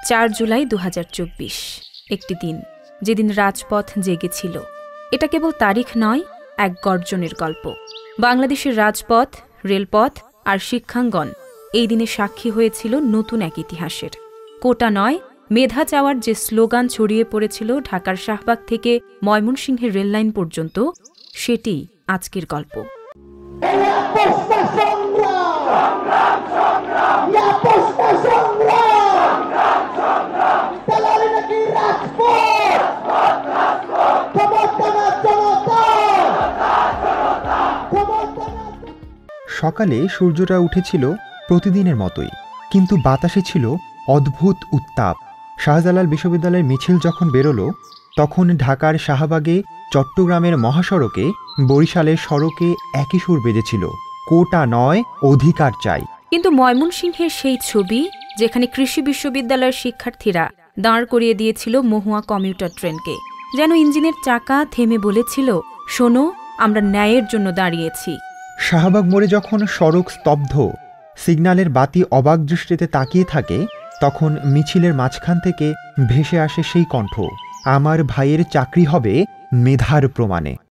৪ জুলাই ২০২৪ একটি দিন, যেদিন রাজপথ জেগেছিল। এটা কেবল তারিখ নয়, এক গর্জনের গল্প। বাংলাদেশের রাজপথ, রেলপথ আর শিক্ষাঙ্গন এই দিনে সাক্ষী হয়েছিল নতুন এক ইতিহাসের। কোটা নয়, মেধা চাওয়ার যে স্লোগান ছড়িয়ে পড়েছিল ঢাকার শাহবাগ থেকে ময়মনসিংহের রেললাইন পর্যন্ত, সেটি আজকের গল্প। সকালে সূর্যটা উঠেছিল প্রতিদিনের মতোই, কিন্তু বাতাসে ছিল অদ্ভুত উত্তাপ। শাহজালাল বিশ্ববিদ্যালয়ের মিছিল যখন বেরোলো, তখন ঢাকার শাহবাগে, চট্টগ্রামের মহাসড়কে, বরিশালের সড়কে একই সুর বেজেছিল, কোটা নয়, অধিকার চাই। কিন্তু ময়মনসিংহের সেই ছবি, যেখানে কৃষি বিশ্ববিদ্যালয়ের শিক্ষার্থীরা দাঁড় করিয়ে দিয়েছিল মহুয়া কমিউটার ট্রেনকে, যেন ইঞ্জিনের চাকা থেমে বলেছিল, শোনো, আমরা ন্যায়ের জন্য দাঁড়িয়েছি। শাহবাগ মোড়ে যখন সড়ক স্তব্ধ, সিগন্যালের বাতি অবাক দৃষ্টিতে তাকিয়ে থাকে, তখন মিছিলের মাঝখান থেকে ভেসে আসে সেই কণ্ঠ, আমার ভাইয়ের চাকরি হবে মেধার প্রমাণে।